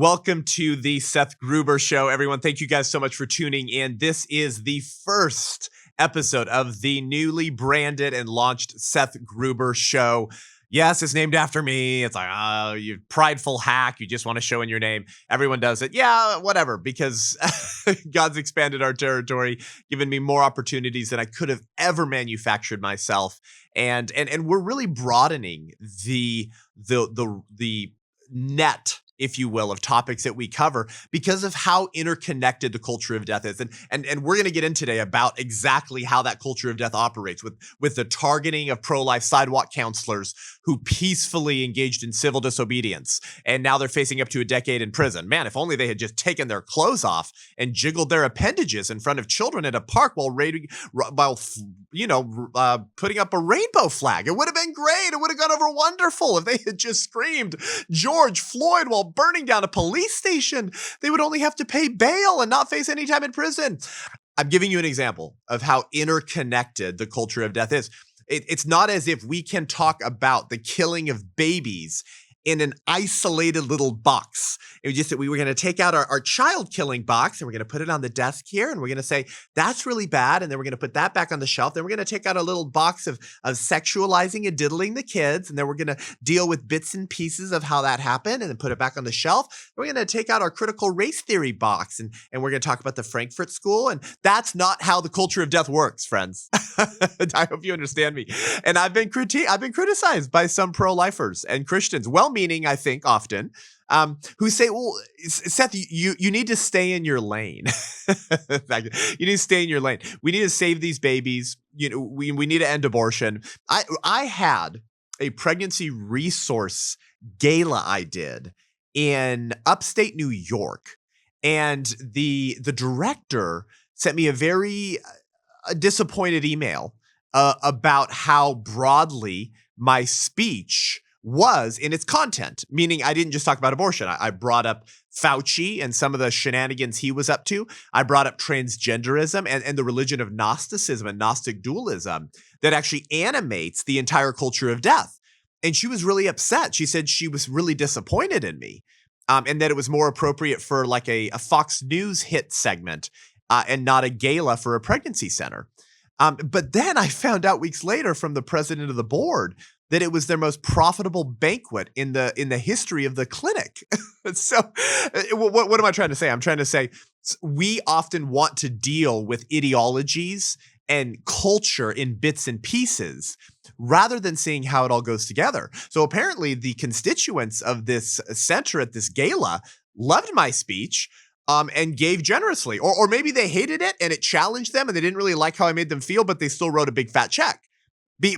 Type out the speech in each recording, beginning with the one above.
Welcome to the Seth Gruber Show, everyone. Thank you guys so much for tuning in. This is the first episode of the newly branded and launched Seth Gruber Show. Yes, it's named after me. It's like, oh, you prideful hack. You just want to show in your name. Everyone does it. Yeah, whatever, because God's expanded our territory, given me more opportunities than I could have ever manufactured myself. And we're really broadening the net, if you will, of topics that we cover because of how interconnected the culture of death is. And we're going to get in today about exactly how that culture of death operates with the targeting of pro-life sidewalk counselors who peacefully engaged in civil disobedience. And now they're facing up to a decade in prison. Man, if only they had just taken their clothes off and jiggled their appendages in front of children at a park while putting up a rainbow flag. It would have been great. It would have gone over wonderful if they had just screamed George Floyd while burning down a police station. They would only have to pay bail and not face any time in prison. I'm giving you an example of how interconnected the culture of death is. It's not as if we can talk about the killing of babies in an isolated little box. It was just that we were going to take out our child killing box and we're going to put it on the desk here and we're going to say, that's really bad. And then we're going to put that back on the shelf. Then we're going to take out a little box of sexualizing and diddling the kids. And then we're going to deal with bits and pieces of how that happened and then put it back on the shelf. We're going to take out our critical race theory box and we're going to talk about the Frankfurt School. And that's not how the culture of death works, friends. I hope you understand me. And I've been criticized by some pro-lifers and Christians, well-meaning, I think, often, who say, well, Seth, you need to stay in your lane. You need to stay in your lane. We need to save these babies. We need to end abortion. I had a pregnancy resource gala I did in upstate New York. And the director sent me a very disappointed email about how broadly my speech was in its content, meaning I didn't just talk about abortion. I brought up Fauci and some of the shenanigans he was up to. I brought up transgenderism and the religion of Gnosticism and Gnostic dualism that actually animates the entire culture of death. And she was really upset. She said she was really disappointed in me and that it was more appropriate for like a Fox News hit segment and not a gala for a pregnancy center. But then I found out weeks later from the president of the board that it was their most profitable banquet in the history of the clinic. So what am I trying to say? I'm trying to say we often want to deal with ideologies and culture in bits and pieces rather than seeing how it all goes together. So apparently the constituents of this center at this gala loved my speech and gave generously. Or maybe they hated it and it challenged them and they didn't really like how I made them feel, but they still wrote a big fat check.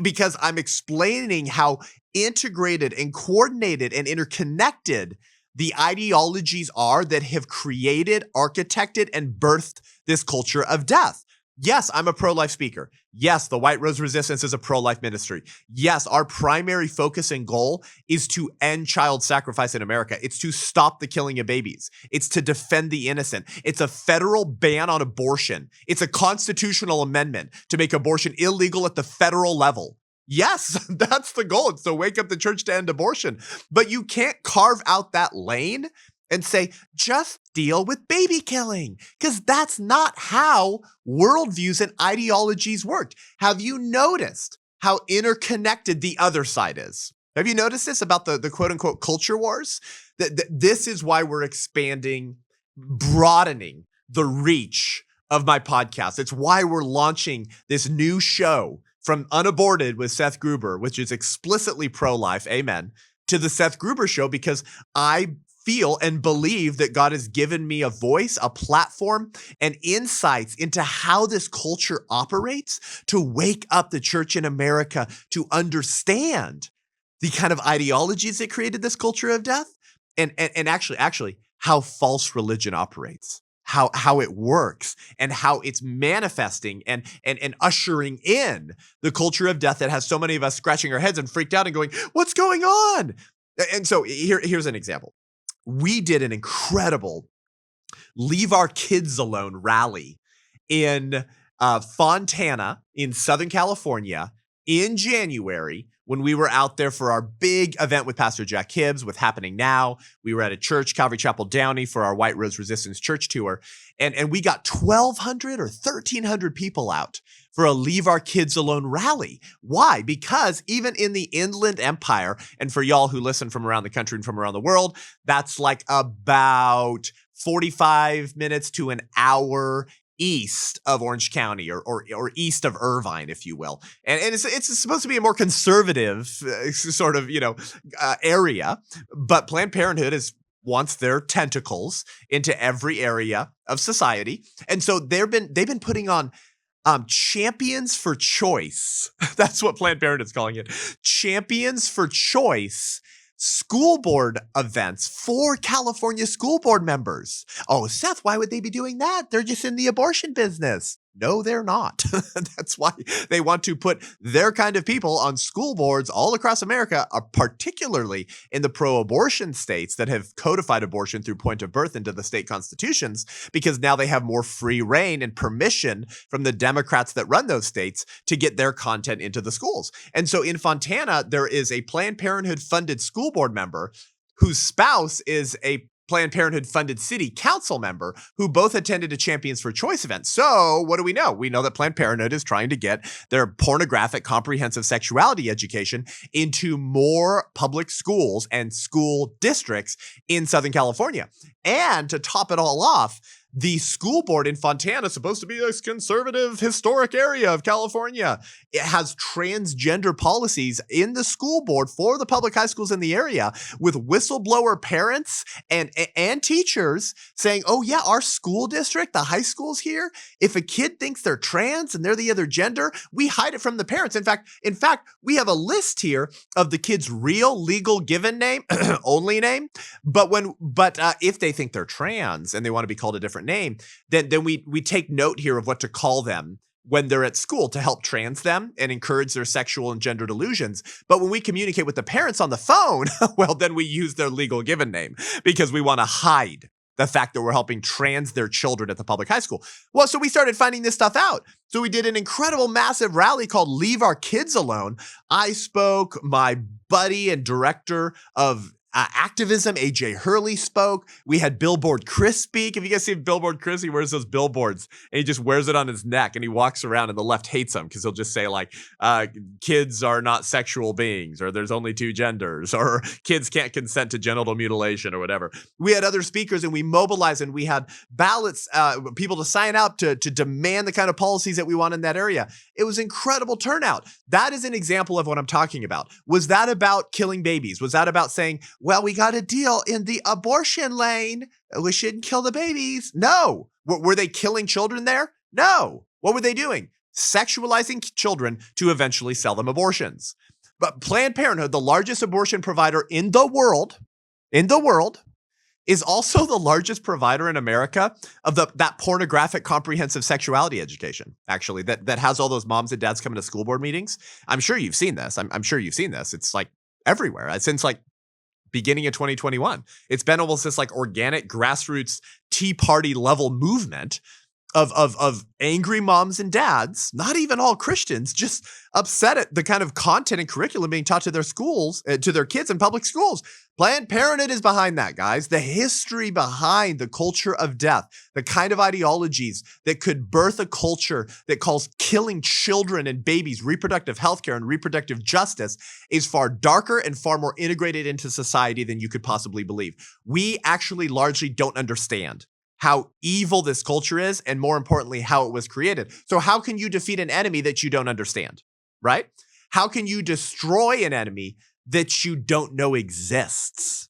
Because I'm explaining how integrated and coordinated and interconnected the ideologies are that have created, architected, and birthed this culture of death. Yes, I'm a pro-life speaker. Yes, the White Rose Resistance is a pro-life ministry. Yes, our primary focus and goal is to end child sacrifice in America. It's to stop the killing of babies. It's to defend the innocent. It's a federal ban on abortion. It's a constitutional amendment to make abortion illegal at the federal level. Yes, that's the goal. It's to wake up the church to end abortion. But you can't carve out that lane and say, just deal with baby killing, because that's not how worldviews and ideologies worked. Have you noticed how interconnected the other side is? Have you noticed this about the quote unquote culture wars? This is why we're expanding, broadening the reach of my podcast. It's why we're launching this new show from Unaborted with Seth Gruber, which is explicitly pro-life, amen, to the Seth Gruber Show, because I feel and believe that God has given me a voice, a platform, and insights into how this culture operates to wake up the church in America to understand the kind of ideologies that created this culture of death and actually how false religion operates, how it works and how it's manifesting and ushering in the culture of death that has so many of us scratching our heads and freaked out and going, what's going on? And so here's an example. We did an incredible Leave Our Kids Alone rally in Fontana in Southern California in January when we were out there for our big event with Pastor Jack Hibbs with Happening Now. We were at a church, Calvary Chapel Downey, for our White Rose Resistance Church tour. And we got 1,200 or 1,300 people out for a Leave Our Kids Alone rally. Why? Because even in the Inland Empire, and for y'all who listen from around the country and from around the world, that's like about 45 minutes to an hour east of Orange County or east of Irvine, if you will. And it's supposed to be a more conservative sort of, area, but Planned Parenthood wants their tentacles into every area of society. And so they've been putting on Champions for Choice. That's what Planned Parenthood is calling it. Champions for Choice school board events for California school board members. Oh, Seth, why would they be doing that? They're just in the abortion business. No, they're not. That's why they want to put their kind of people on school boards all across America, particularly in the pro-abortion states that have codified abortion through point of birth into the state constitutions, because now they have more free reign and permission from the Democrats that run those states to get their content into the schools. And so in Fontana, there is a Planned Parenthood funded school board member whose spouse is a Planned Parenthood funded city council member who both attended a Champions for Choice event. So what do we know? We know that Planned Parenthood is trying to get their pornographic comprehensive sexuality education into more public schools and school districts in Southern California. And to top it all off, the school board in Fontana is supposed to be this conservative, historic area of California. It has transgender policies in the school board for the public high schools in the area, with whistleblower parents and teachers saying, oh yeah, our school district, the high schools here, if a kid thinks they're trans and they're the other gender, we hide it from the parents. In fact, we have a list here of the kid's real legal given name, only name. But if they think they're trans and they want to be called a different name, then we take note here of what to call them when they're at school to help trans them and encourage their sexual and gender delusions. But when we communicate with the parents on the phone, well, then we use their legal given name because we want to hide the fact that we're helping trans their children at the public high school. Well, so we started finding this stuff out. So we did an incredible, massive rally called Leave Our Kids Alone. I spoke, my buddy and director of activism, AJ Hurley, spoke. We had Billboard Chris speak. If you guys see Billboard Chris, he wears those billboards and he just wears it on his neck and he walks around and the left hates him because he'll just say like, kids are not sexual beings, or there's only two genders, or kids can't consent to genital mutilation or whatever. We had other speakers and we mobilized and we had ballots, people to sign up to demand the kind of policies that we want in that area. It was incredible turnout. That is an example of what I'm talking about. Was that about killing babies? Was that about saying, well, we got a deal in the abortion lane, we shouldn't kill the babies? No. Were they killing children there? No. What were they doing? Sexualizing children to eventually sell them abortions. But Planned Parenthood, the largest abortion provider in the world, is also the largest provider in America of that pornographic comprehensive sexuality education, actually, that has all those moms and dads coming to school board meetings. I'm sure you've seen this. I'm sure you've seen this. It's like everywhere since like beginning of 2021. It's been almost this like organic grassroots Tea Party level movement of angry moms and dads, not even all Christians, just upset at the kind of content and curriculum being taught to their schools, to their kids in public schools. Planned Parenthood is behind that, guys. The history behind the culture of death, the kind of ideologies that could birth a culture that calls killing children and babies reproductive healthcare and reproductive justice is far darker and far more integrated into society than you could possibly believe. We actually largely don't understand how evil this culture is, and more importantly, how it was created. So how can you defeat an enemy that you don't understand, right? How can you destroy an enemy that you don't know exists?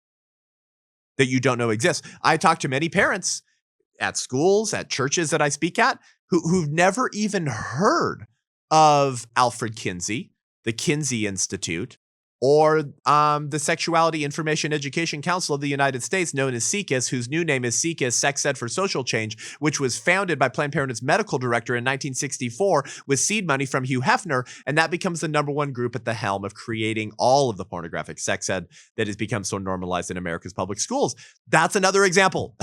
I talk to many parents at schools, at churches that I speak at, who've never even heard of Alfred Kinsey, the Kinsey Institute, or the Sexuality Information Education Council of the United States, known as SIECUS, whose new name is SIECUS, Sex Ed for Social Change, which was founded by Planned Parenthood's medical director in 1964 with seed money from Hugh Hefner, and that becomes the number one group at the helm of creating all of the pornographic sex ed that has become so normalized in America's public schools. That's another example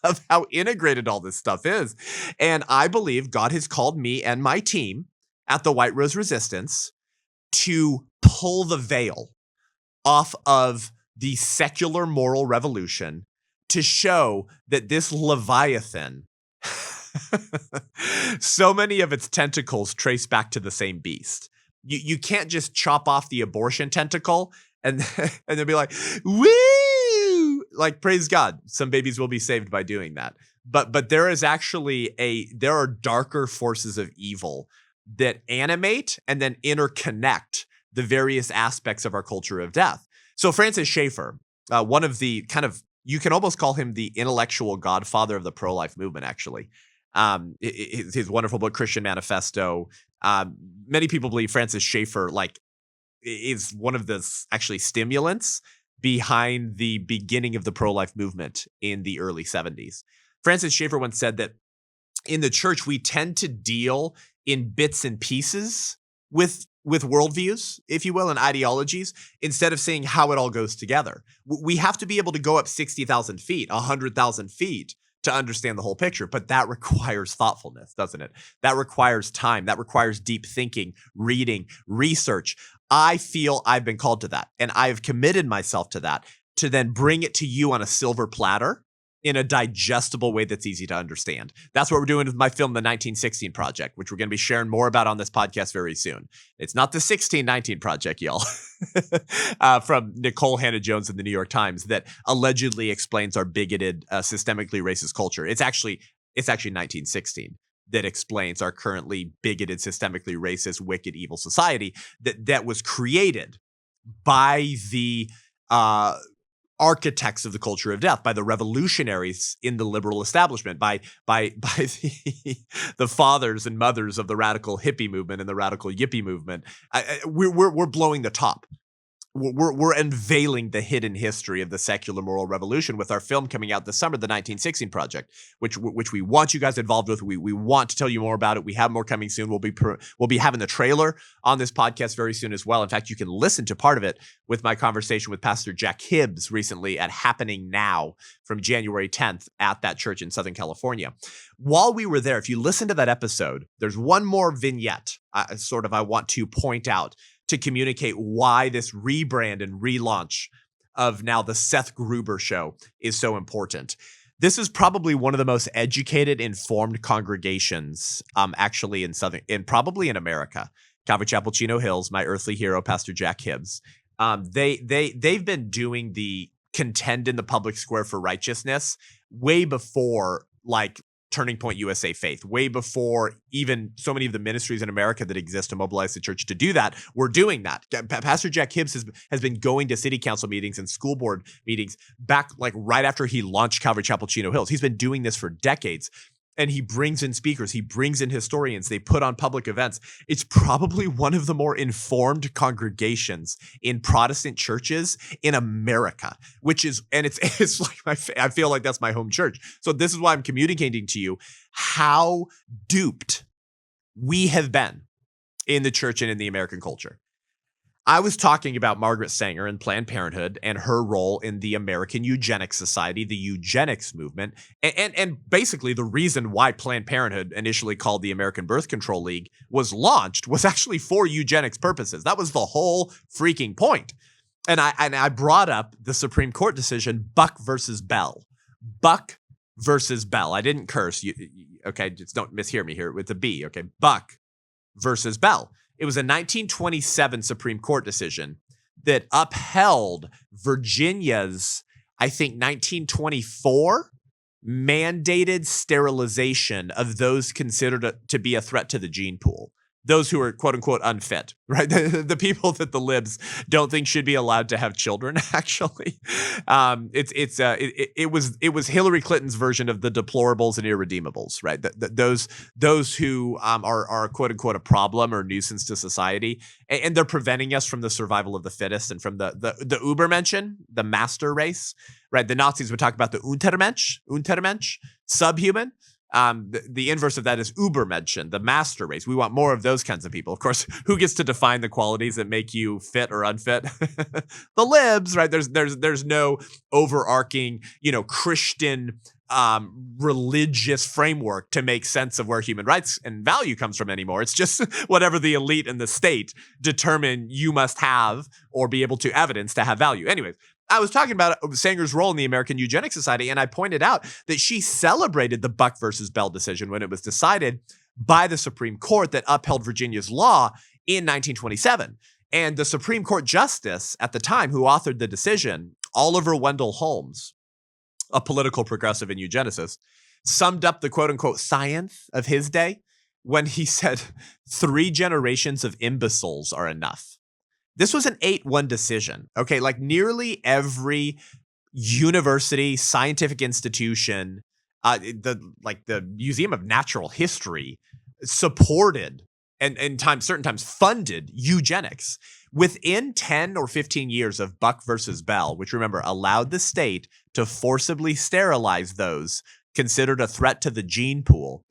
of how integrated all this stuff is. And I believe God has called me and my team at the White Rose Resistance to pull the veil off of the secular moral revolution to show that this Leviathan, so many of its tentacles trace back to the same beast. You can't just chop off the abortion tentacle and then be like, woo! Like, praise God, some babies will be saved by doing that. But there is actually there are darker forces of evil that animate and then interconnect the various aspects of our culture of death. So Francis Schaeffer, one of the kind of, you can almost call him the intellectual godfather of the pro-life movement, actually. His wonderful book, Christian Manifesto. Many people believe Francis Schaeffer is one of the actually stimulants behind the beginning of the pro-life movement in the early 70s. Francis Schaeffer once said that in the church, we tend to deal in bits and pieces with worldviews, if you will, and ideologies, instead of seeing how it all goes together. We have to be able to go up 60,000 feet, 100,000 feet to understand the whole picture, but that requires thoughtfulness, doesn't it? That requires time. That requires deep thinking, reading, research. I feel I've been called to that, and I've committed myself to that, to then bring it to you on a silver platter in a digestible way that's easy to understand. That's what we're doing with my film, The 1916 Project, which we're going to be sharing more about on this podcast very soon. It's not the 1619 Project, y'all, from Nicole Hannah-Jones in the New York Times, that allegedly explains our bigoted, systemically racist culture. It's actually 1916 that explains our currently bigoted, systemically racist, wicked, evil society that was created by the architects of the culture of death, by the revolutionaries in the liberal establishment, by the fathers and mothers of the radical hippie movement and the radical yippie movement. We're blowing the top. We're unveiling the hidden history of the secular moral revolution with our film coming out this summer, The 1916 Project, which we want you guys involved with. We want to tell you more about it. We have more coming soon. We'll be having the trailer on this podcast very soon as well. In fact, you can listen to part of it with my conversation with Pastor Jack Hibbs recently at Happening Now from January 10th at that church in Southern California. While we were there, if you listen to that episode, there's one more vignette I want to point out to communicate why this rebrand and relaunch of now the Seth Gruber Show is so important. This is probably one of the most educated, informed congregations, actually probably in America. Calvary Chapel, Chino Hills, my earthly hero, Pastor Jack Hibbs. They've been doing the contend in the public square for righteousness way before Turning Point USA Faith, way before even so many of the ministries in America that exist to mobilize the church to do that. We're doing that. Pastor Jack Hibbs has been going to city council meetings and school board meetings back right after he launched Calvary Chapel Chino Hills. He's been doing this for decades. And he brings in speakers, he brings in historians, they put on public events. It's probably one of the more informed congregations in Protestant churches in America, it's like I feel like that's my home church. So this is why I'm communicating to you how duped we have been in the church and in the American culture. I was talking about Margaret Sanger and Planned Parenthood and her role in the American Eugenics Society, the Eugenics movement, and basically the reason why Planned Parenthood, initially called the American Birth Control League, was launched was actually for eugenics purposes. That was the whole freaking point. And I brought up the Supreme Court decision, Buck versus Bell. Buck versus Bell. I didn't curse. Okay, just don't mishear me here with a B. Okay, Buck versus Bell. It was a 1927 Supreme Court decision that upheld Virginia's, I think, 1924 mandated sterilization of those considered to be a threat to the gene pool. Those who are quote unquote unfit, right? The people that the libs don't think should be allowed to have children. Actually, it was Hillary Clinton's version of the deplorables and irredeemables, right? Those who are quote unquote a problem or nuisance to society, and they're preventing us from the survival of the fittest and from the Übermenschen, the master race, right? The Nazis would talk about the Untermensch, subhuman. The inverse of that is Übermenschen, the master race. We want more of those kinds of people. Of course, who gets to define the qualities that make you fit or unfit? The libs, right? There's no overarching, Christian religious framework to make sense of where human rights and value comes from anymore. It's just whatever the elite and the state determine you must have or be able to evidence to have value. Anyways, I was talking about Sanger's role in the American Eugenics Society, and I pointed out that she celebrated the Buck versus Bell decision when it was decided by the Supreme Court that upheld Virginia's law in 1927. And the Supreme Court justice at the time who authored the decision, Oliver Wendell Holmes, a political progressive and eugenicist, summed up the quote-unquote science of his day when he said 3 generations of imbeciles are enough. This was an 8-1 decision. Okay, like nearly every university, scientific institution, the Museum of Natural History supported and certain times funded eugenics. Within 10 or 15 years of Buck versus Bell, which remember allowed the state to forcibly sterilize those considered a threat to the gene pool,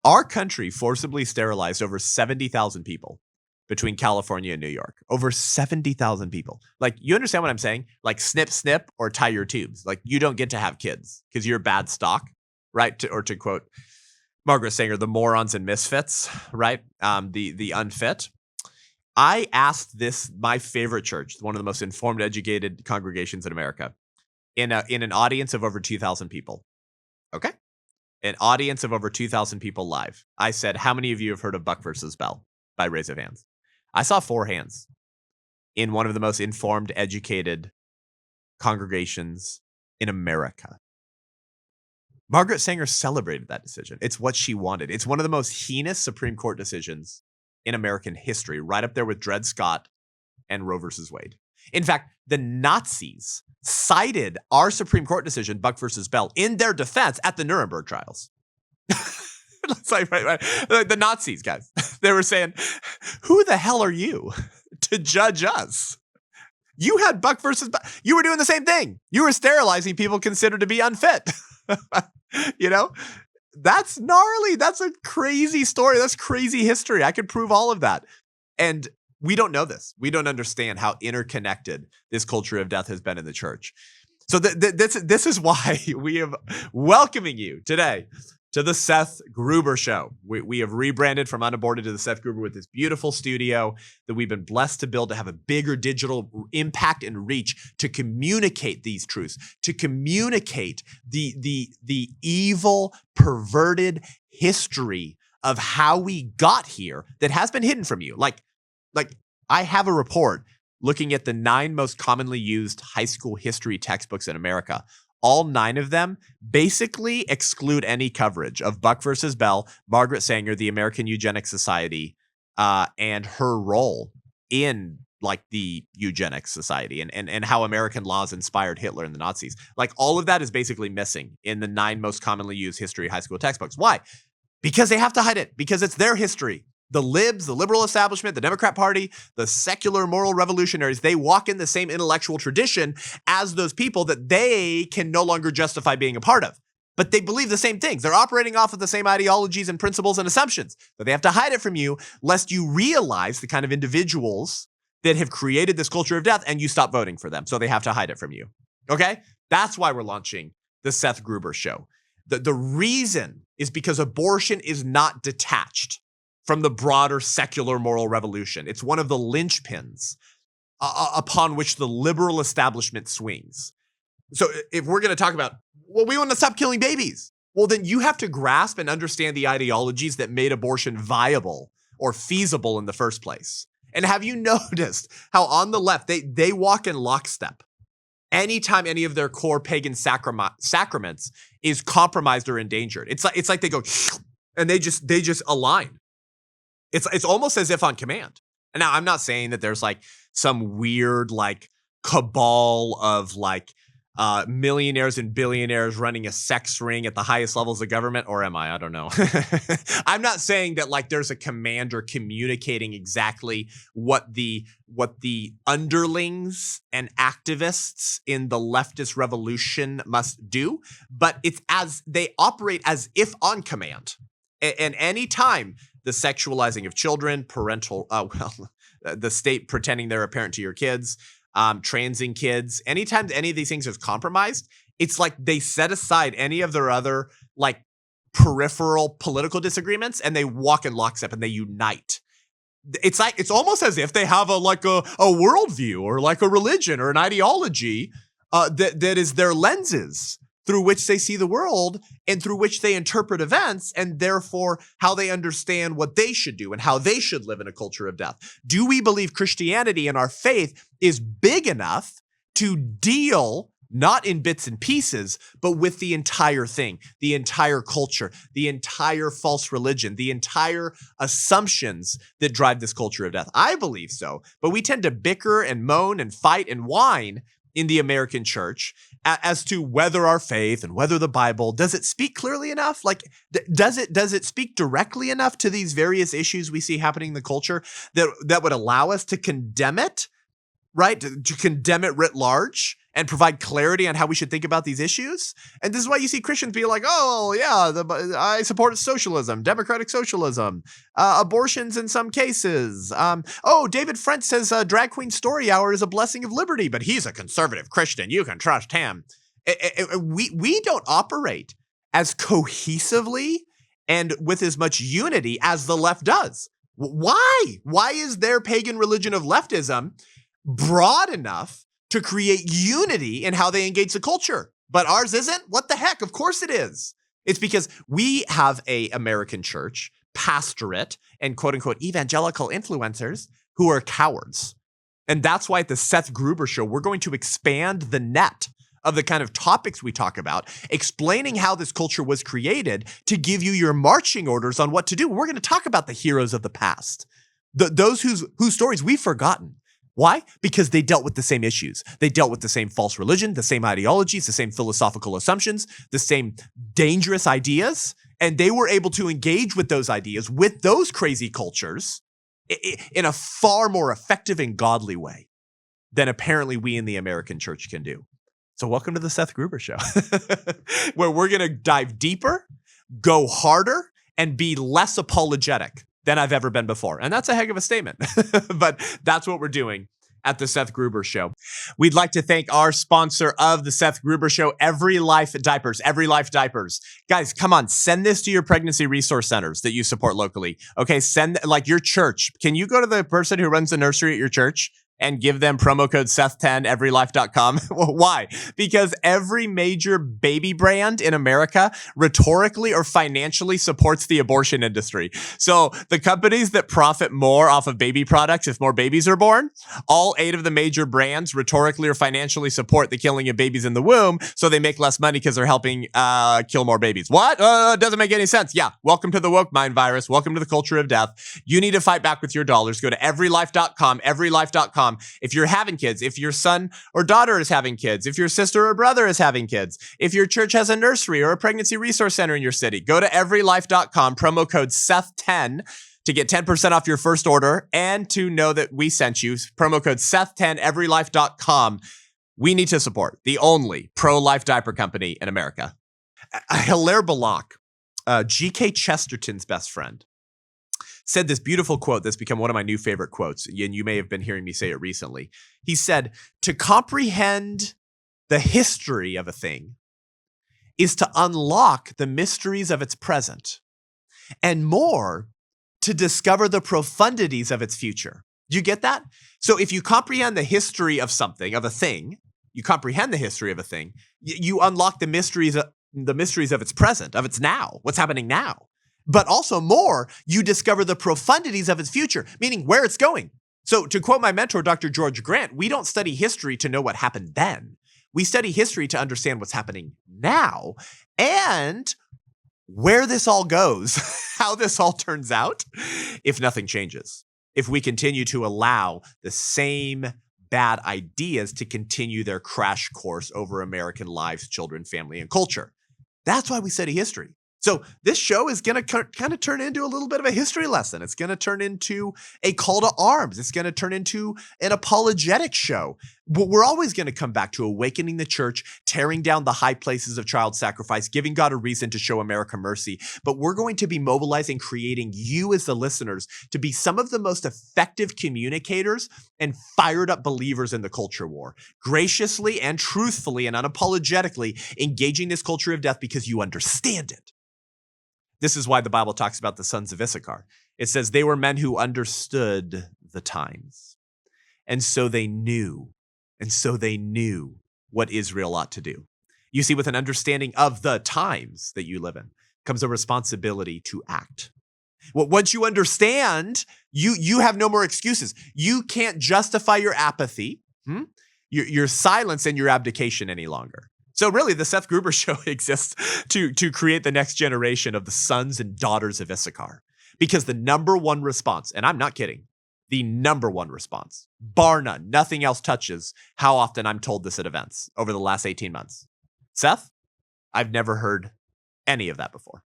our country forcibly sterilized over 70,000 people between California and New York. Over 70,000 people. Like, you understand what I'm saying? Like, snip, snip, or tie your tubes. Like, you don't get to have kids because you're bad stock, right? To quote Margaret Sanger, the morons and misfits, right? The unfit. I asked this, my favorite church, one of the most informed, educated congregations in America, in an audience of over 2,000 people. Okay? An audience of over 2,000 people live. I said, how many of you have heard of Buck versus Bell? By raise of hands. I saw 4 hands in one of the most informed, educated congregations in America. Margaret Sanger celebrated that decision. It's what she wanted. It's one of the most heinous Supreme Court decisions in American history, right up there with Dred Scott and Roe versus Wade. In fact, the Nazis cited our Supreme Court decision, Buck versus Bell, in their defense at the Nuremberg trials. Right. The Nazis, guys, they were saying, who the hell are you to judge us? You had Buck versus Bell. You were doing the same thing. You were sterilizing people considered to be unfit. You know, that's gnarly. That's a crazy story. That's crazy history. I could prove all of that. And we don't know this. We don't understand how interconnected this culture of death has been in the church. So this is why we are welcoming you today to the Seth Gruber Show. We have rebranded from Unaborted to the Seth Gruber with this beautiful studio that we've been blessed to build to have a bigger digital impact and reach to communicate these truths, to communicate the evil, perverted history of how we got here that has been hidden from you. Like I have a report looking at the 9 most commonly used high school history textbooks in America. All 9 of them basically exclude any coverage of Buck versus Bell, Margaret Sanger, the American Eugenics Society, and her role in like the Eugenics Society and how American laws inspired Hitler and the Nazis. Like all of that is basically missing in the 9 most commonly used history high school textbooks. Why? Because they have to hide it, because it's their history. The libs, the liberal establishment, the Democrat Party, the secular moral revolutionaries, they walk in the same intellectual tradition as those people that they can no longer justify being a part of. But they believe the same things. They're operating off of the same ideologies and principles and assumptions. But they have to hide it from you lest you realize the kind of individuals that have created this culture of death and you stop voting for them. So they have to hide it from you. Okay? That's why we're launching the Seth Gruber Show. The reason is because abortion is not detached from the broader secular moral revolution. It's one of the linchpins upon which the liberal establishment swings. So if we're going to talk about, well, we want to stop killing babies, well, then you have to grasp and understand the ideologies that made abortion viable or feasible in the first place. And have you noticed how on the left, they walk in lockstep? Anytime any of their core pagan sacraments is compromised or endangered, it's like they go and they just align. It's almost as if on command. And now I'm not saying that there's like some weird like cabal of like millionaires and billionaires running a sex ring at the highest levels of government, or am I? I don't know. I'm not saying that like there's a commander communicating exactly what the underlings and activists in the leftist revolution must do, but it's as they operate as if on command. And any time the sexualizing of children, the state pretending they're a parent to your kids, transing kids, anytime any of these things is compromised, It's like they set aside any of their other like peripheral political disagreements and they walk in lockstep and they unite. It's almost as if they have a worldview or like a religion or an ideology that is their lenses through which they see the world and through which they interpret events, and therefore how they understand what they should do and how they should live in a culture of death. Do we believe Christianity and our faith is big enough to deal not in bits and pieces, but with the entire thing, the entire culture, the entire false religion, the entire assumptions that drive this culture of death? I believe so, but we tend to bicker and moan and fight and whine in the American church as to whether our faith and whether the Bible, does it speak clearly enough? Like, does it speak directly enough to these various issues we see happening in the culture that would allow us to condemn it, right? To condemn it writ large and provide clarity on how we should think about these issues. And this is why you see Christians be like, oh yeah, I support socialism, democratic socialism, abortions in some cases. David Frent says drag queen story hour is a blessing of liberty, but he's a conservative Christian. You can trust him. We don't operate as cohesively and with as much unity as the left does. Why? Why is their pagan religion of leftism broad enough to create unity in how they engage the culture, but ours isn't? What the heck? Of course it is. It's because we have a American church, pastorate, and quote unquote evangelical influencers who are cowards. And that's why at the Seth Gruber Show, we're going to expand the net of the kind of topics we talk about, explaining how this culture was created to give you your marching orders on what to do. We're going to talk about the heroes of the past, those whose stories we've forgotten. Why? Because they dealt with the same issues. They dealt with the same false religion, the same ideologies, the same philosophical assumptions, the same dangerous ideas. And they were able to engage with those ideas, with those crazy cultures, in a far more effective and godly way than apparently we in the American church can do. So welcome to the Seth Gruber Show, where we're going to dive deeper, go harder, and be less apologetic than I've ever been before. And that's a heck of a statement, but that's what we're doing at the Seth Gruber Show. We'd like to thank our sponsor of the Seth Gruber Show, Every Life Diapers. Every Life Diapers. Guys, come on, send this to your pregnancy resource centers that you support locally. Okay, send like your church. Can you go to the person who runs the nursery at your church and give them promo code Seth10, everylife.com. Well, why? Because every major baby brand in America rhetorically or financially supports the abortion industry. So the companies that profit more off of baby products if more babies are born, all 8 of the major brands rhetorically or financially support the killing of babies in the womb, so they make less money because they're helping kill more babies. What? Doesn't make any sense. Yeah, welcome to the woke mind virus. Welcome to the culture of death. You need to fight back with your dollars. Go to everylife.com, everylife.com. If you're having kids, if your son or daughter is having kids, if your sister or brother is having kids, if your church has a nursery or a pregnancy resource center in your city, go to everylife.com, promo code Seth10 to get 10% off your first order and to know that we sent you. Promo code Seth10, everylife.com. We need to support the only pro-life diaper company in America. Hilaire Belloc, G.K. Chesterton's best friend, said this beautiful quote that's become one of my new favorite quotes, and you may have been hearing me say it recently. He said, to comprehend the history of a thing is to unlock the mysteries of its present, and more, to discover the profundities of its future. Do you get that? So if you comprehend the history of something, of a thing, you comprehend the history of a thing, you unlock the mysteries of its present, of its now, what's happening now. But also more, you discover the profundities of its future, meaning where it's going. So to quote my mentor, Dr. George Grant, we don't study history to know what happened then. We study history to understand what's happening now and where this all goes, how this all turns out, if nothing changes. If we continue to allow the same bad ideas to continue their crash course over American lives, children, family, and culture. That's why we study history. So this show is going to kind of turn into a little bit of a history lesson. It's going to turn into a call to arms. It's going to turn into an apologetic show. But we're always going to come back to awakening the church, tearing down the high places of child sacrifice, giving God a reason to show America mercy. But we're going to be mobilizing, creating you as the listeners to be some of the most effective communicators and fired up believers in the culture war, graciously and truthfully and unapologetically engaging this culture of death because you understand it. This is why the Bible talks about the sons of Issachar. It says they were men who understood the times. And so they knew. What Israel ought to do. You see, with an understanding of the times that you live in comes a responsibility to act. Well, once you understand, you have no more excuses. You can't justify your apathy, your silence, and your abdication any longer. So really, the Seth Gruber Show exists to create the next generation of the sons and daughters of Issachar. Because the number one response, and I'm not kidding, the number one response, bar none, nothing else touches how often I'm told this at events over the last 18 months. Seth, I've never heard any of that before.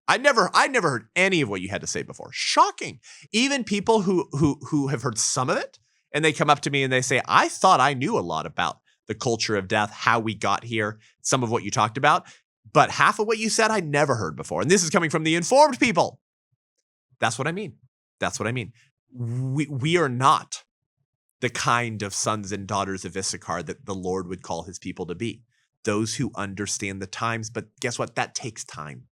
I never heard any of what you had to say before. Shocking. Even people who have heard some of it, and they come up to me and they say, I thought I knew a lot about the culture of death, how we got here, some of what you talked about, but half of what you said I never heard before. And this is coming from the informed people. That's what I mean. We are not the kind of sons and daughters of Issachar that the Lord would call his people to be. Those who understand the times, but guess what? That takes time.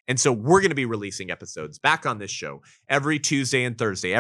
And so we're going to be releasing episodes back on this show every Tuesday and Thursday.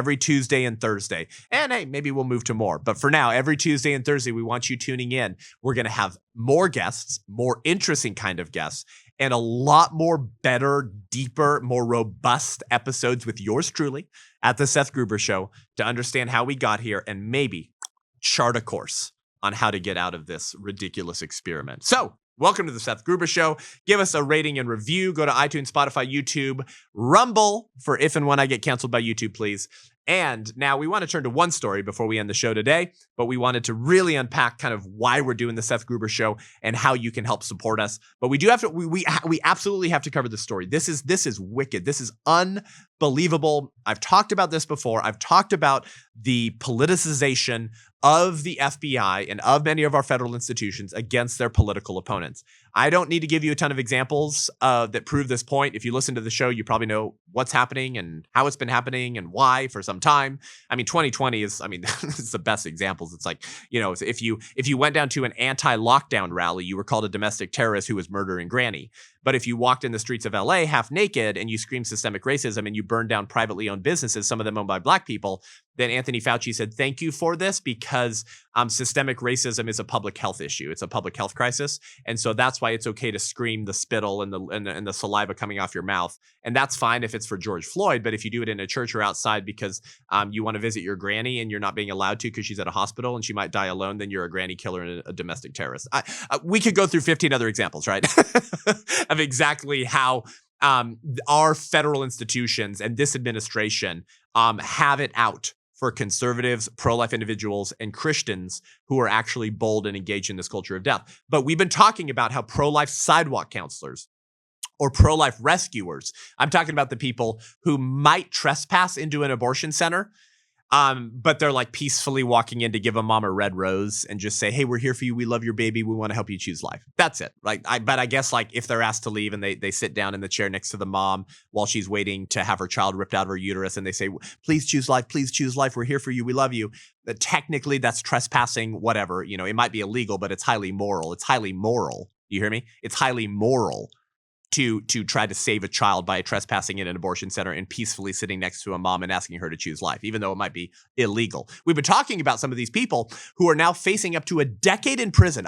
And hey, maybe we'll move to more. But for now, every Tuesday and Thursday, we want you tuning in. We're going to have more guests, more interesting kind of guests, and a lot more better, deeper, more robust episodes with yours truly at the Seth Gruber Show to understand how we got here and maybe chart a course on how to get out of this ridiculous experiment. So, welcome to the Seth Gruber Show. Give us a rating and review. Go to iTunes, Spotify, YouTube, Rumble for if and when I get canceled by YouTube, please. And now we want to turn to one story before we end the show today, but we wanted to really unpack kind of why we're doing the Seth Gruber Show and how you can help support us. But we do have to, we absolutely have to cover the story. This is wicked. This is unbelievable. I've talked about this before. I've talked about the politicization of the FBI and of many of our federal institutions against their political opponents. I don't need to give you a ton of examples that prove this point. If you listen to the show, you probably know what's happening and how it's been happening and why for some time. I mean, 2020 is, it's the best examples. It's like, if you went down to an anti-lockdown rally, you were called a domestic terrorist who was murdering Granny. But if you walked in the streets of LA half naked and you screamed systemic racism and you burned down privately owned businesses, some of them owned by Black people, then Anthony Fauci said, thank you for this because systemic racism is a public health issue. It's a public health crisis. And so that's why it's okay to scream the spittle and the saliva coming off your mouth. And that's fine if it's for George Floyd. But if you do it in a church or outside because you want to visit your granny and you're not being allowed to because she's at a hospital and she might die alone, then you're a granny killer and a domestic terrorist. We could go through 15 other examples, right? Of exactly how our federal institutions and this administration have it out for conservatives, pro-life individuals, and Christians who are actually bold and engaged in this culture of death. But we've been talking about how pro-life sidewalk counselors or pro-life rescuers, I'm talking about the people who might trespass into an abortion center, but they're like peacefully walking in to give a mom a red rose and just say, hey, we're here for you. We love your baby. We want to help you choose life. That's it. Right. But I guess like if they're asked to leave and they sit down in the chair next to the mom while she's waiting to have her child ripped out of her uterus and they say, please choose life. Please choose life. We're here for you. We love you. Technically, that's trespassing, whatever. It might be illegal, but it's highly moral. It's highly moral. You hear me? It's highly moral to try to save a child by trespassing in an abortion center and peacefully sitting next to a mom and asking her to choose life, even though it might be illegal. We've been talking about some of these people who are now facing up to a decade in prison,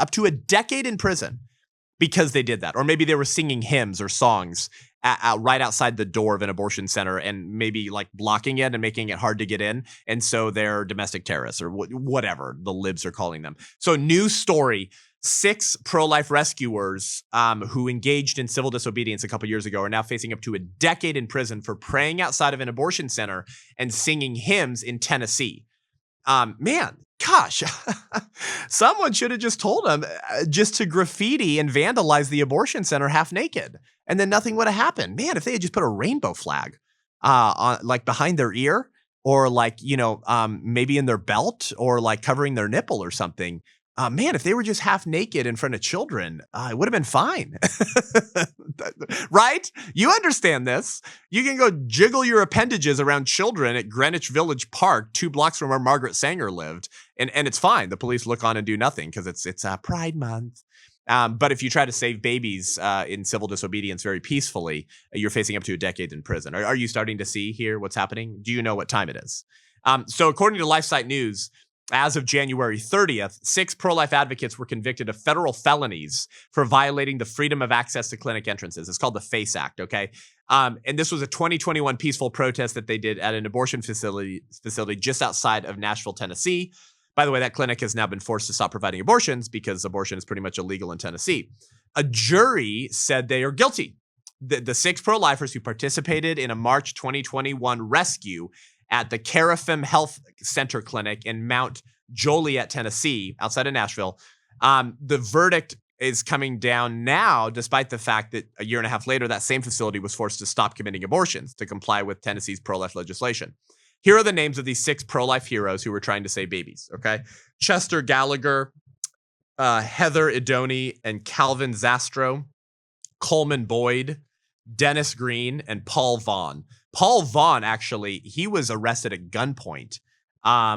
because they did that. Or maybe they were singing hymns or songs right outside the door of an abortion center and maybe like blocking it and making it hard to get in. And so they're domestic terrorists or whatever the libs are calling them. So news story. 6 pro-life rescuers who engaged in civil disobedience a couple years ago are now facing up to a decade in prison for praying outside of an abortion center and singing hymns in Tennessee. Man, Gosh, someone should have just told him just to graffiti and vandalize the abortion center half naked, and then nothing would have happened. Man, if they had just put a rainbow flag on, like, behind their ear, or like, maybe in their belt, or like covering their nipple or something. Man, if they were just half naked in front of children, it would have been fine. Right? You understand this. You can go jiggle your appendages around children at Greenwich Village Park, 2 blocks from where Margaret Sanger lived, and it's fine. The police look on and do nothing because it's Pride Month. But if you try to save babies in civil disobedience very peacefully, you're facing up to a decade in prison. Are you starting to see here what's happening? Do you know what time it is? So according to LifeSite News, as of January 30th, 6 pro-life advocates were convicted of federal felonies for violating the freedom of access to clinic entrances. It's called the FACE Act, okay? And this was a 2021 peaceful protest that they did at an abortion facility just outside of Nashville, Tennessee. By the way, that clinic has now been forced to stop providing abortions because abortion is pretty much illegal in Tennessee. A jury said they are guilty. The 6 pro-lifers who participated in a March 2021 rescue at the Carafim Health Center Clinic in Mount Joliet, Tennessee, outside of Nashville. The verdict is coming down now, despite the fact that a year and a half later, that same facility was forced to stop committing abortions to comply with Tennessee's pro-life legislation. Here are the names of these 6 pro-life heroes who were trying to save babies, okay? Chester Gallagher, Heather Idoni, and Calvin Zastro, Coleman Boyd, Dennis Green, and Paul Vaughn. Paul Vaughn, actually, he was arrested at gunpoint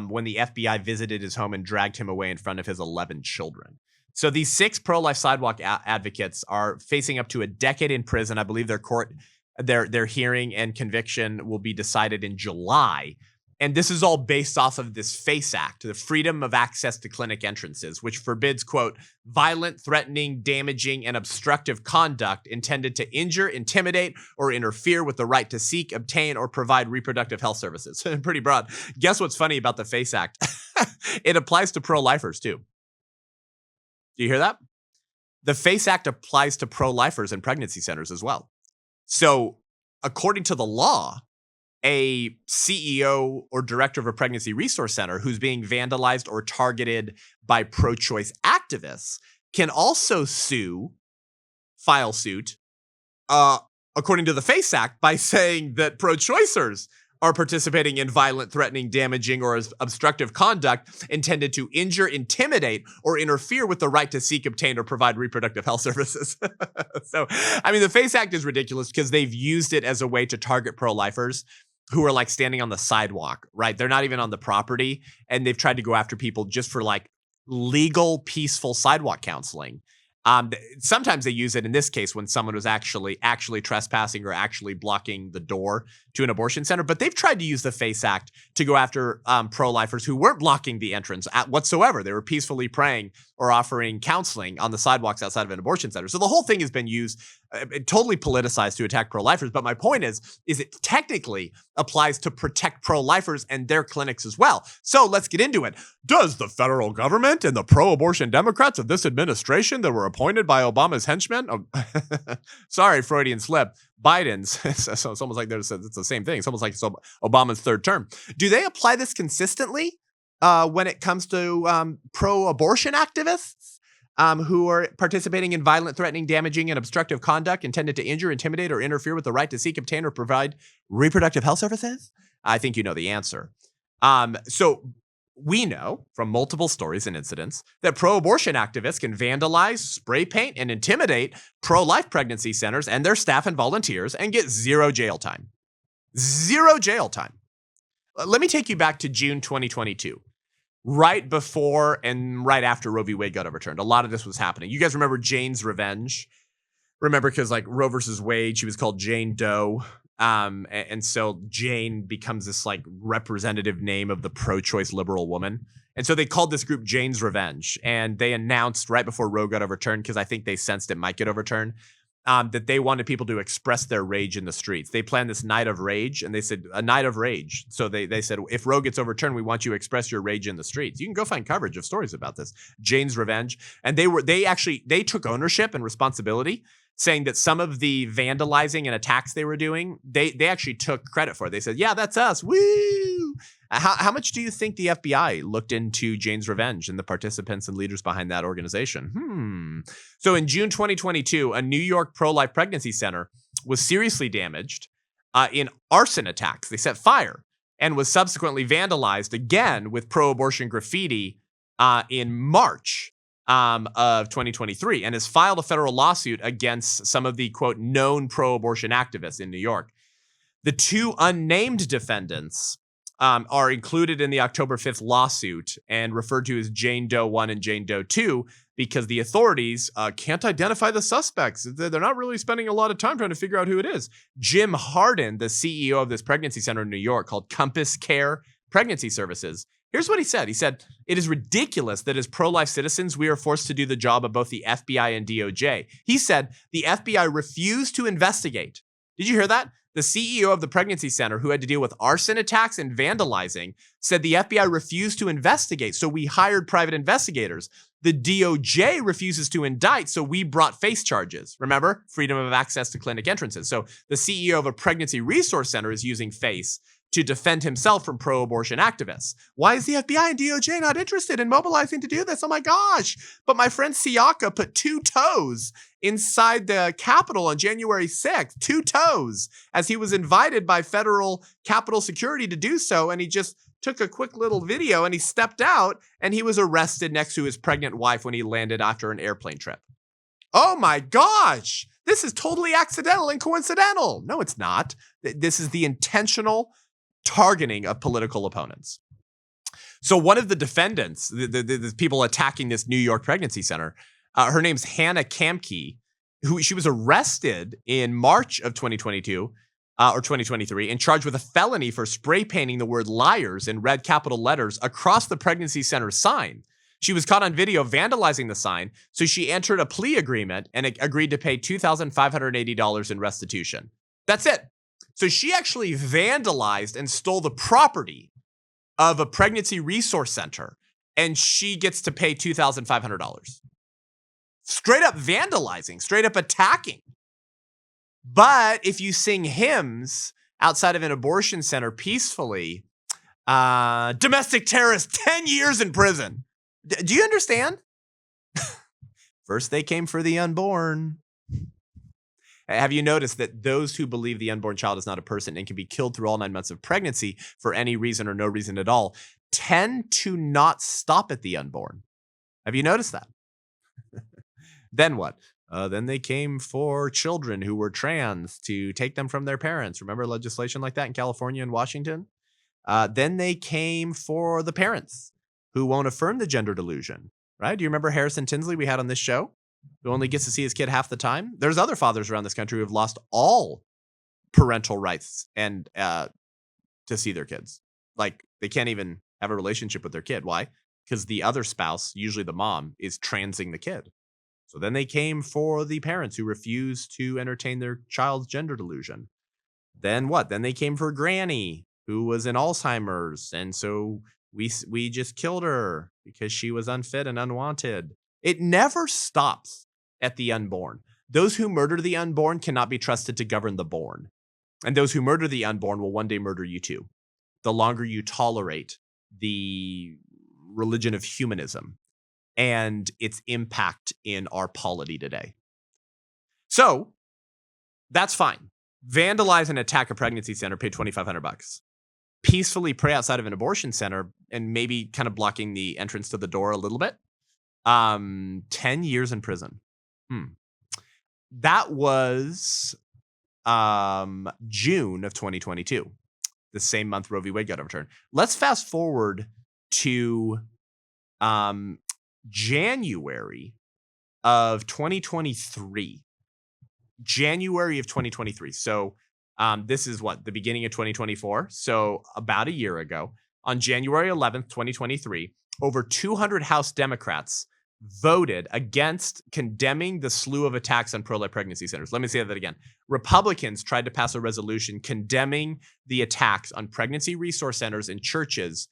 when the FBI visited his home and dragged him away in front of his 11 children. So these 6 pro-life sidewalk advocates are facing up to a decade in prison. I believe their hearing and conviction will be decided in July. And this is all based off of this FACE Act, the Freedom of Access to Clinic Entrances, which forbids, quote, violent, threatening, damaging, and obstructive conduct intended to injure, intimidate, or interfere with the right to seek, obtain, or provide reproductive health services. Pretty broad. Guess what's funny about the FACE Act? It applies to pro-lifers, too. Do you hear that? The FACE Act applies to pro-lifers in pregnancy centers as well. So, according to the law, a CEO or director of a pregnancy resource center who's being vandalized or targeted by pro-choice activists can also file suit, according to the FACE Act, by saying that pro-choicers are participating in violent, threatening, damaging, or obstructive conduct intended to injure, intimidate, or interfere with the right to seek, obtain, or provide reproductive health services. So, I mean, the FACE Act is ridiculous because they've used it as a way to target pro-lifers who are like standing on the sidewalk, right? They're not even on the property, and they've tried to go after people just for like legal, peaceful sidewalk counseling. Sometimes they use it in this case when someone was actually trespassing or actually blocking the door to an abortion center. But they've tried to use the FACE Act to go after pro-lifers who weren't blocking the entrance whatsoever. They were peacefully praying or offering counseling on the sidewalks outside of an abortion center. So the whole thing has been used, totally politicized to attack pro-lifers. But my point is it technically applies to protect pro-lifers and their clinics as well. So let's get into it. Does the federal government and the pro-abortion Democrats of this administration that were appointed by Obama's henchmen, sorry, Freudian slip, Biden's, so it's almost like it's the same thing. It's almost like it's Obama's third term. Do they apply this consistently when it comes to pro-abortion activists who are participating in violent, threatening, damaging, and obstructive conduct intended to injure, intimidate, or interfere with the right to seek, obtain, or provide reproductive health services? I think you know the answer. So we know from multiple stories and incidents that pro-abortion activists can vandalize, spray paint, and intimidate pro-life pregnancy centers and their staff and volunteers and get 0 jail time. 0 jail time. Let me take you back to June 2022. Right before and right after Roe v. Wade got overturned. A lot of this was happening. You guys remember Jane's Revenge? Remember, because like Roe versus Wade, she was called Jane Doe. And so Jane becomes this like representative name of the pro-choice liberal woman. And so they called this group Jane's Revenge. And they announced right before Roe got overturned, because I think they sensed it might get overturned, that they wanted people to express their rage in the streets. They planned this night of rage, and they said, a night of rage. So they said, if Roe gets overturned, we want you to express your rage in the streets. You can go find coverage of stories about this. Jane's Revenge. And they took ownership and responsibility, saying that some of the vandalizing and attacks they were doing, they actually took credit for it. They said, yeah, that's us. Woo! How much do you think the FBI looked into Jane's Revenge and the participants and leaders behind that organization? So in June 2022, a New York pro-life pregnancy center was seriously damaged in arson attacks. They set fire and was subsequently vandalized again with pro-abortion graffiti in March of 2023, and has filed a federal lawsuit against some of the, quote, known pro-abortion activists in New York. The two unnamed defendants are included in the October 5th lawsuit and referred to as Jane Doe 1 and Jane Doe 2 because the authorities can't identify the suspects. They're not really spending a lot of time trying to figure out who it is. Jim Hardin, the CEO of this pregnancy center in New York called Compass Care Pregnancy Services, here's what he said. He said, "It is ridiculous that as pro-life citizens, we are forced to do the job of both the FBI and DOJ." He said the FBI refused to investigate. Did you hear that? The CEO of the pregnancy center, who had to deal with arson attacks and vandalizing, said the FBI refused to investigate, so we hired private investigators. The DOJ refuses to indict, so we brought face charges. Remember? Freedom of access to clinic entrances. So the CEO of a pregnancy resource center is using face to defend himself from pro-abortion activists. Why is the FBI and DOJ not interested in mobilizing to do this? Oh my gosh. But my friend Siaka put 2 toes inside the Capitol on January 6th, 2 toes, as he was invited by federal Capitol security to do so. And he just took a quick little video and he stepped out and he was arrested next to his pregnant wife when he landed after an airplane trip. Oh my gosh. This is totally accidental and coincidental. No, it's not. This is the intentional targeting of political opponents. So one of the defendants, the people attacking this New York pregnancy center, her name's Hannah Kamke, who she was arrested in March of 2022 or 2023 and charged with a felony for spray painting the word liars in red capital letters across the pregnancy center sign. She was caught on video vandalizing the sign, so she entered a plea agreement and agreed to pay $2,580 in restitution. That's it. So she actually vandalized and stole the property of a pregnancy resource center, and she gets to pay $2,500. Straight up vandalizing, straight up attacking. But if you sing hymns outside of an abortion center peacefully, domestic terrorist, 10 years in prison. Do you understand? First they came for the unborn. Have you noticed that those who believe the unborn child is not a person and can be killed through all 9 months of pregnancy for any reason or no reason at all tend to not stop at the unborn? Have you noticed that? Then what? Then they came for children who were trans to take them from their parents. Remember legislation like that in California and Washington? Then they came for the parents who won't affirm the gender delusion, right? Do you remember Harrison Tinsley we had on this show, who only gets to see his kid half the time? There's other fathers around this country who have lost all parental rights and to see their kids. Like, they can't even have a relationship with their kid. Why? Because the other spouse, usually the mom, is transing the kid. So then they came for the parents who refused to entertain their child's gender delusion. Then what? Then they came for Granny, who was in Alzheimer's. And so we just killed her because she was unfit and unwanted. It never stops at the unborn. Those who murder the unborn cannot be trusted to govern the born. And those who murder the unborn will one day murder you too. The longer you tolerate the religion of humanism and its impact in our polity today. So that's fine. Vandalize and attack a pregnancy center, pay $2,500. Peacefully pray outside of an abortion center and maybe kind of blocking the entrance to the door a little bit. 10 years in prison. That was June of 2022, the same month Roe v. Wade got overturned. Let's fast forward to January of 2023. January of 2023. So this is what, the beginning of 2024. So about a year ago, on January 11th, 2023, over 200 House Democrats voted against condemning the slew of attacks on pro-life pregnancy centers. Let me say that again. Republicans tried to pass a resolution condemning the attacks on pregnancy resource centers and churches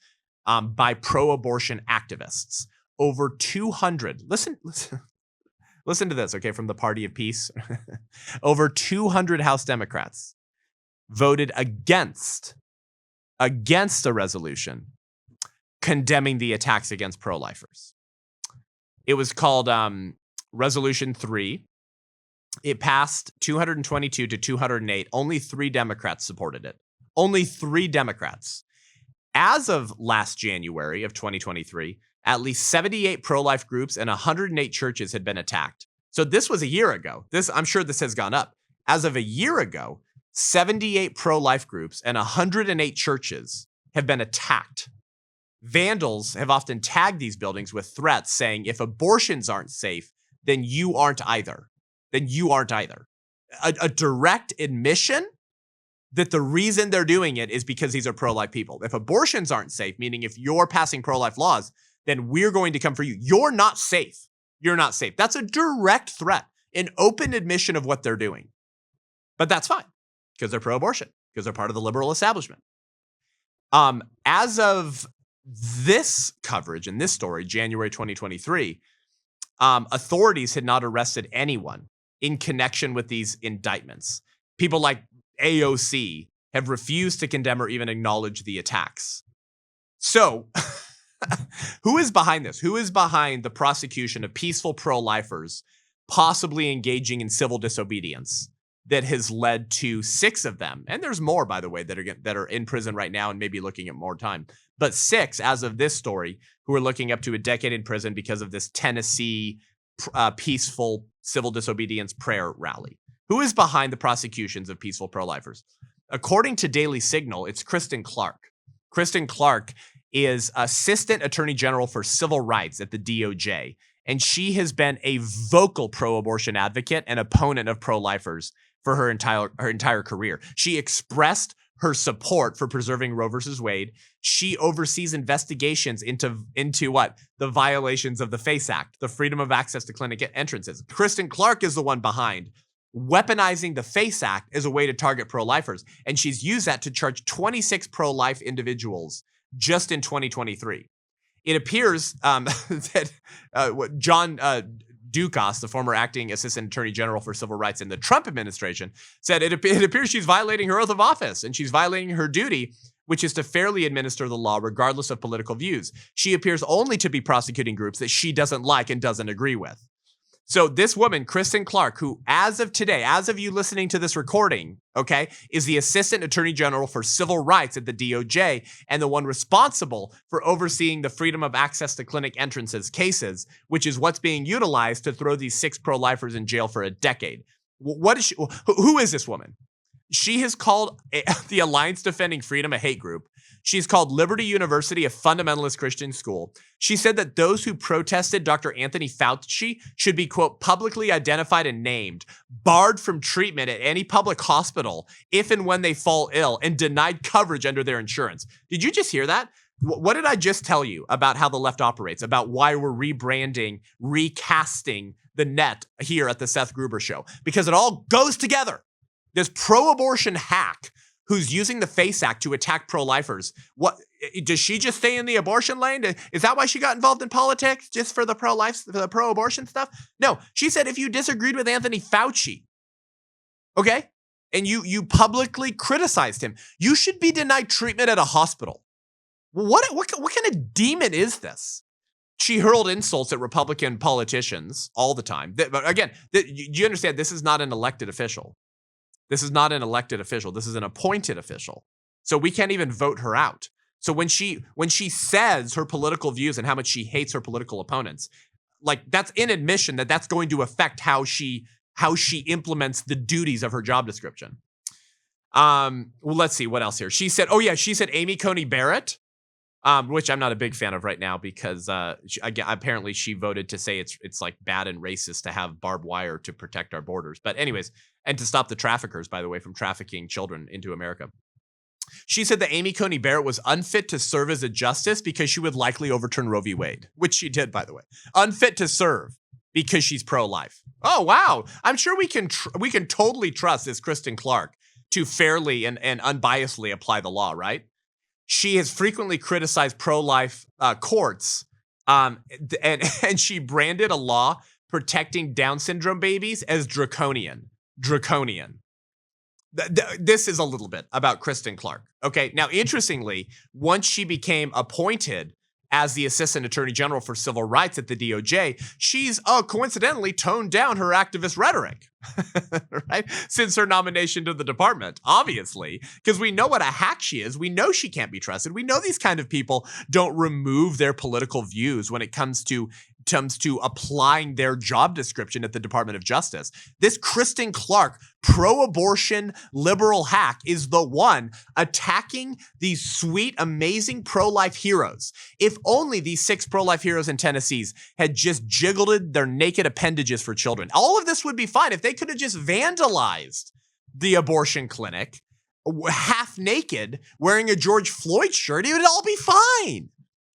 by pro-abortion activists. Over 200. Listen to this, okay, from the Party of Peace. Over 200 House Democrats voted against against a resolution condemning the attacks against pro-lifers. It was called Resolution 3. It passed 222 to 208. Only 3 Democrats supported it. Only 3 Democrats. As of last January of 2023, at least 78 pro-life groups and 108 churches had been attacked. So this was a year ago. I'm sure this has gone up. As of a year ago, 78 pro-life groups and 108 churches have been attacked. Vandals have often tagged these buildings with threats saying, if abortions aren't safe, then you aren't either. Then you aren't either. A direct admission that the reason they're doing it is because these are pro-life people. If abortions aren't safe, meaning if you're passing pro-life laws, then we're going to come for you. You're not safe. You're not safe. That's a direct threat, an open admission of what they're doing. But that's fine because they're pro-abortion, because they're part of the liberal establishment. As of this coverage in this story, January 2023, authorities had not arrested anyone in connection with these indictments. People like AOC have refused to condemn or even acknowledge the attacks. So who is behind this? Who is behind the prosecution of peaceful pro-lifers possibly engaging in civil disobedience that has led to 6 of them? And there's more, by the way, that are in prison right now and maybe looking at more time. But 6, as of this story, who are looking up to a decade in prison because of this Tennessee peaceful civil disobedience prayer rally. Who is behind the prosecutions of peaceful pro-lifers? According to Daily Signal, it's Kristen Clark. Kristen Clark is Assistant Attorney General for Civil Rights at the DOJ, and she has been a vocal pro-abortion advocate and opponent of pro-lifers for her entire career. She expressed her support for preserving Roe versus Wade. She oversees investigations into what? The violations of the FACE Act, the Freedom of Access to Clinic Entrances. Kristen Clark is the one behind weaponizing the FACE Act as a way to target pro-lifers. And she's used that to charge 26 pro-life individuals just in 2023. It appears that John Dukas, the former acting Assistant Attorney General for Civil Rights in the Trump administration, said it appears she's violating her oath of office and she's violating her duty, which is to fairly administer the law regardless of political views. She appears only to be prosecuting groups that she doesn't like and doesn't agree with. So this woman, Kristen Clark, who as of today, as of you listening to this recording, okay, is the Assistant Attorney General for Civil Rights at the DOJ and the one responsible for overseeing the Freedom of Access to Clinic Entrances cases, which is what's being utilized to throw these 6 pro-lifers in jail for a decade. What is she? Who is this woman? She has called the Alliance Defending Freedom a hate group. She's called Liberty University a fundamentalist Christian school. She said that those who protested Dr. Anthony Fauci should be, quote, publicly identified and named, barred from treatment at any public hospital if and when they fall ill, and denied coverage under their insurance. Did you just hear that? What did I just tell you about how the left operates, about why we're rebranding, recasting the net here at the Seth Gruber Show? Because it all goes together. This pro-abortion hack who's using the FACE Act to attack pro-lifers. What, does she just stay in the abortion lane? Is that why she got involved in politics, just for the pro-life, for the pro-abortion stuff? No, she said if you disagreed with Anthony Fauci, okay, and you publicly criticized him, you should be denied treatment at a hospital. What kind of demon is this? She hurled insults at Republican politicians all the time. But again, you understand this is not an elected official. This is not an elected official. This is an appointed official. So we can't even vote her out. So when she says her political views and how much she hates her political opponents, like that's in admission that that's going to affect how she implements the duties of her job description. Well, let's see what else here. She said Amy Coney Barrett, which I'm not a big fan of right now because apparently she voted to say it's like bad and racist to have barbed wire to protect our borders. But anyways, and to stop the traffickers, by the way, from trafficking children into America. She said that Amy Coney Barrett was unfit to serve as a justice because she would likely overturn Roe v. Wade, which she did, by the way. Unfit to serve because she's pro-life. Oh, wow. I'm sure we can totally trust this Kristen Clark to fairly and unbiasedly apply the law, right? She has frequently criticized pro-life courts, and she branded a law protecting Down syndrome babies as draconian. This is a little bit about Kristen Clark. Okay. Now, interestingly, once she became appointed as the Assistant Attorney General for Civil Rights at the DOJ, she's coincidentally toned down her activist rhetoric, right? Since her nomination to the department, obviously, because we know what a hack she is. We know she can't be trusted. We know these kind of people don't remove their political views when it comes to applying their job description at the Department of Justice. This Kristen Clark, pro-abortion liberal hack, is the one attacking these sweet, amazing pro-life heroes. If only these 6 pro-life heroes in Tennessee had just jiggled their naked appendages for children. All of this would be fine if they could have just vandalized the abortion clinic, half naked, wearing a George Floyd shirt. It would all be fine.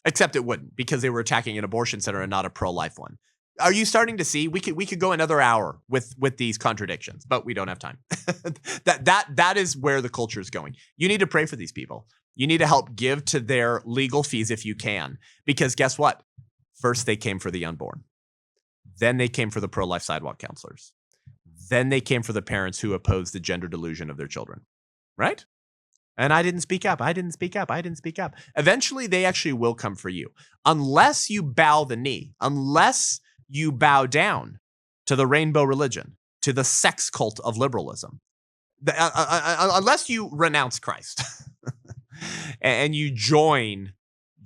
Except it wouldn't, because they were attacking an abortion center and not a pro-life one. Are you starting to see? We could go another hour with these contradictions, but we don't have time. That is where the culture is going. You need to pray for these people. You need to help give to their legal fees if you can, because guess what? First, they came for the unborn. Then they came for the pro-life sidewalk counselors. Then they came for the parents who opposed the gender delusion of their children, right? And I didn't speak up. I didn't speak up. I didn't speak up. Eventually, they actually will come for you. Unless you bow the knee, unless you bow down to the rainbow religion, to the sex cult of liberalism, unless you renounce Christ and you join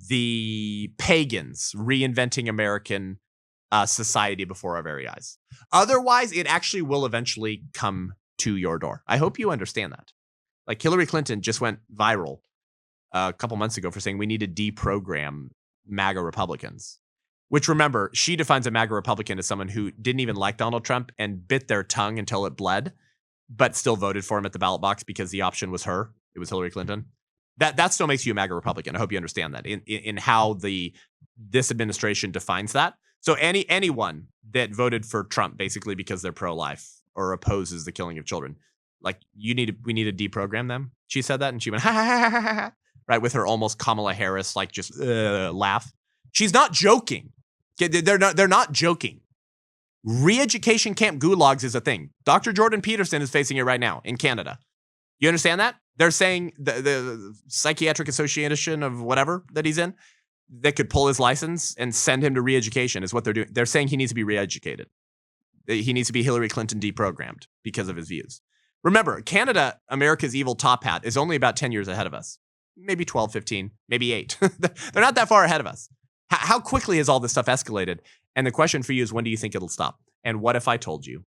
the pagans reinventing American society before our very eyes. Otherwise, it actually will eventually come to your door. I hope you understand that. Like Hillary Clinton just went viral a couple months ago for saying we need to deprogram MAGA Republicans, which, remember, she defines a MAGA Republican as someone who didn't even like Donald Trump and bit their tongue until it bled, but still voted for him at the ballot box because the option was her. It was Hillary Clinton. That still makes you a MAGA Republican. I hope you understand that in how this administration defines that. So anyone that voted for Trump basically because they're pro-life or opposes the killing of children, like we need to deprogram them. She said that and she went, ha, ha, ha, ha, ha, ha, right? With her almost Kamala Harris, like just laugh. She's not joking. They're not joking. Re-education camp gulags is a thing. Dr. Jordan Peterson is facing it right now in Canada. You understand that? They're saying the Psychiatric Association of whatever that he's in, that could pull his license and send him to re-education is what they're doing. They're saying he needs to be re-educated. He needs to be Hillary Clinton deprogrammed because of his views. Remember, Canada, America's evil top hat, is only about 10 years ahead of us. Maybe 12, 15, maybe 8. They're not that far ahead of us. How quickly has all this stuff escalated? And the question for you is, when do you think it'll stop? And what if I told you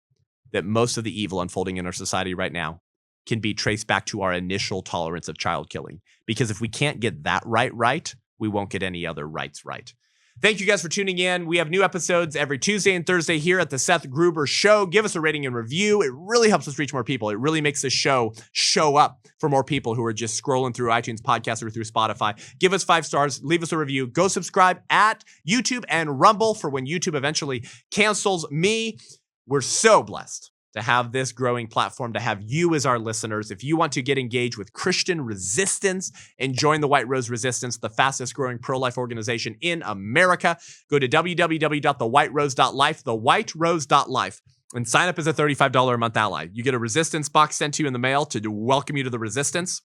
that most of the evil unfolding in our society right now can be traced back to our initial tolerance of child killing? Because if we can't get that right, we won't get any other rights right. Thank you guys for tuning in. We have new episodes every Tuesday and Thursday here at the Seth Gruber Show. Give us a rating and review. It really helps us reach more people. It really makes the show up for more people who are just scrolling through iTunes podcasts or through Spotify. Give us 5 stars. Leave us a review. Go subscribe at YouTube and Rumble for when YouTube eventually cancels me. We're so blessed to have this growing platform, to have you as our listeners. If you want to get engaged with Christian resistance and join the White Rose Resistance, the fastest growing pro-life organization in America, go to www.thewhiterose.life, thewhiterose.life, and sign up as a $35 a month ally. You get a resistance box sent to you in the mail to welcome you to the resistance.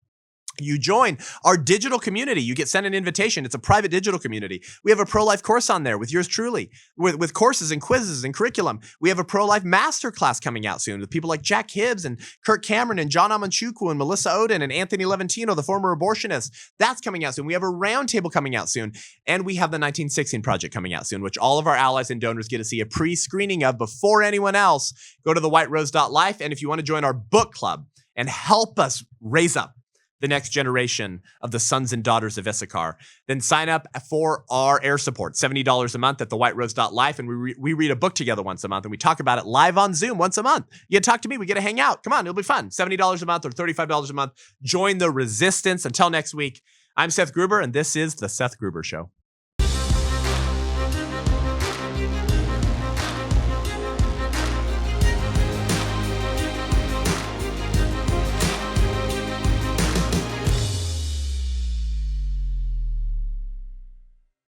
You join our digital community. You get sent an invitation. It's a private digital community. We have a pro-life course on there with yours truly, with courses and quizzes and curriculum. We have a pro-life masterclass coming out soon with people like Jack Hibbs and Kirk Cameron and John Amanchukwu and Melissa Oden and Anthony Levantino, the former abortionist. That's coming out soon. We have a roundtable coming out soon. And we have the 1916 Project coming out soon, which all of our allies and donors get to see a pre-screening of before anyone else. Go to thewhiterose.life. And if you want to join our book club and help us raise up the next generation of the sons and daughters of Issachar, then sign up for our air support, $70 a month at thewhiterose.life. And we read a book together once a month and we talk about it live on Zoom once a month. You get to talk to me. We get to hang out. Come on, it'll be fun. $70 a month or $35 a month. Join the resistance. Until next week, I'm Seth Gruber and this is The Seth Gruber Show.